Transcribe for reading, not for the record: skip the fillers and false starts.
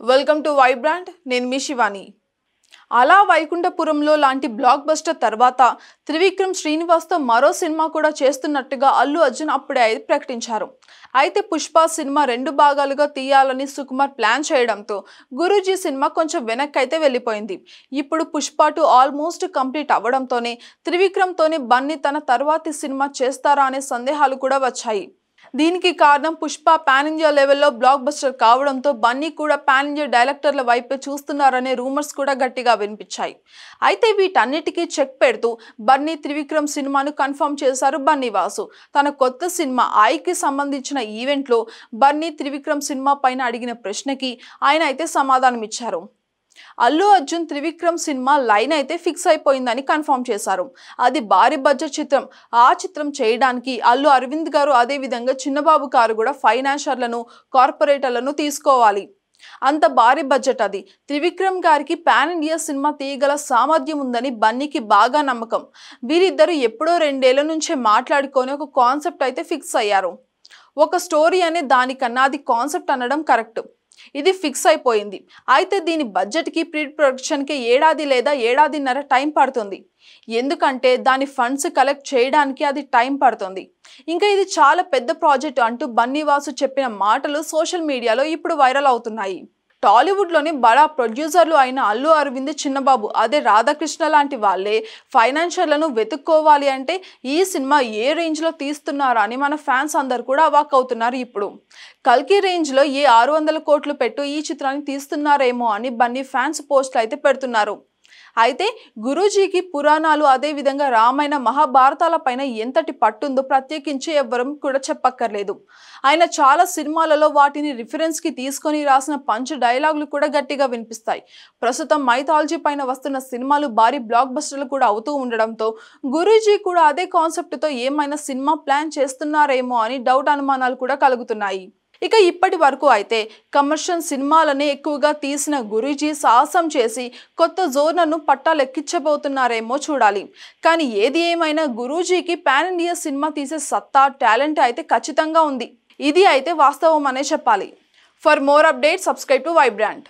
Welcome to Vibrant. నేను మీ శివాని. అలా వైకుంఠపురంలో లాంటి బ్లాక్ బస్టర్ తర్వాత త్రివిక్రమ్ శ్రీనివాస్తో మరో సినిమా కూడా చేస్తున్నట్టుగా అల్లు అర్జున్ అప్పుడే ప్రకటించారు. అయితే పుష్ప సినిమా 2 భాగాలుగా తీయాలని సుకుమార్ ప్లాన్ చేయడంతో గురూజీ సినిమా కొంచెం వెనక్కైతే వెళ్ళిపోయింది. ఇప్పుడు పుష్ప 2 ఆల్మోస్ట్ కంప్లీట్ అవ్వడంతోనే త్రివిక్రమ్తోనే బన్నీ తన తర్వాతి సినిమా చేస్తారా అనే సందేహాలు కూడా వచ్చాయి. దీనికి కారణం పుష్ప పాన్ ఇండియా లెవెల్లో బ్లాక్ బస్టర్ కావడంతో బన్నీ కూడా పాన్ ఇండియా డైరెక్టర్ల వైపే చూస్తున్నారనే రూమర్స్ కూడా గట్టిగా వినిపించాయి. అయితే వీటన్నిటికీ చెక్ పెడుతూ బన్నీ త్రివిక్రమ్ సినిమాను కన్ఫర్మ్ చేశారు బన్నీ వాసు. తన కొత్త సినిమా ఐకి సంబంధించిన ఈవెంట్లో బన్నీ త్రివిక్రమ్ సినిమా పైన అడిగిన ప్రశ్నకి ఆయన అయితే సమాధానం ఇచ్చారు. అల్లు అర్జున్ త్రివిక్రమ్ సినిమా లైన్ అయితే ఫిక్స్ అయిపోయిందని కన్ఫర్మ్ చేశారు. అది భారీ బడ్జెట్ చిత్రం. ఆ చిత్రం చేయడానికి అల్లు అరవింద్ గారు అదే విధంగా చిన్నబాబు గారు కూడా ఫైనాన్షియర్లను కార్పొరేటర్లను తీసుకోవాలి. అంత భారీ బడ్జెట్ అది. త్రివిక్రమ్ గారికి పాన్ ఇండియా సినిమా తీయగల సామర్థ్యం ఉందని బన్నీకి బాగా నమ్మకం. వీరిద్దరూ ఎప్పుడో 2 ఏళ్ల నుంచే మాట్లాడుకొని ఒక కాన్సెప్ట్ అయితే ఫిక్స్ అయ్యారు. ఒక స్టోరీ అనే దానికన్నా అది కాన్సెప్ట్ అనడం కరెక్ట్. ఇది ఫిక్స్ అయిపోయింది. అయితే దీని బడ్జెట్కి ప్రీ ప్రొడక్షన్కి 1 ఏడాది లేదా 1.5 ఏళ్ల టైం పడుతుంది. ఎందుకంటే దాని ఫండ్స్ కలెక్ట్ చేయడానికి అది టైం పడుతుంది. ఇంకా ఇది చాలా పెద్ద ప్రాజెక్ట్ అంటూ బన్నీ వాసు చెప్పిన మాటలు సోషల్ మీడియాలో ఇప్పుడు వైరల్ అవుతున్నాయి. టాలీవుడ్లోని బడా ప్రొడ్యూసర్లు అయిన అల్లు అరవింద్, చిన్నబాబు, అదే రాధాకృష్ణ లాంటి వాళ్ళే ఫైనాన్షియర్లను వెతుక్కోవాలి అంటే ఈ సినిమా ఏ రేంజ్లో తీస్తున్నారా అని మన ఫ్యాన్స్ అందరు కూడా అవాక్ అవుతున్నారు. ఇప్పుడు కల్కి రేంజ్లో 600 కోట్లు పెట్టు ఈ చిత్రాన్ని తీస్తున్నారేమో అని బన్నీ ఫ్యాన్స్ పోస్టులు అయితే పెడుతున్నారు. అయితే గురూజీకి పురాణాలు అదే విధంగా రామాయణ మహాభారతాల పైన ఎంతటి పట్టుందో ప్రత్యేకించి ఎవ్వరం కూడా చెప్పక్కర్లేదు. ఆయన చాలా సినిమాలలో వాటిని రిఫరెన్స్ కి తీసుకొని రాసిన పంచ్ డైలాగులు కూడా గట్టిగా వినిపిస్తాయి. ప్రస్తుతం మైథాలజీ పైన వస్తున్న సినిమాలు భారీ బ్లాక్ బస్టర్లు కూడా అవుతూ ఉండడంతో గురూజీ కూడా అదే కాన్సెప్ట్ తో ఏమైనా సినిమా ప్లాన్ చేస్తున్నారేమో అని డౌట్, అనుమానాలు కూడా కలుగుతున్నాయి. ఇక ఇప్పటి వరకు అయితే కమర్షియల్ సినిమాలనే ఎక్కువగా తీసిన గురూజీ సాహసం చేసి కొత్త జోనర్ను పట్టాలెక్కించబోతున్నారేమో చూడాలి. కానీ ఏది ఏమైనా గురూజీకి పాన్ ఇండియా సినిమా తీసే సత్తా, టాలెంట్ అయితే ఖచ్చితంగా ఉంది. ఇది అయితే వాస్తవం అనే చెప్పాలి. For more updates subscribe to Vibrant.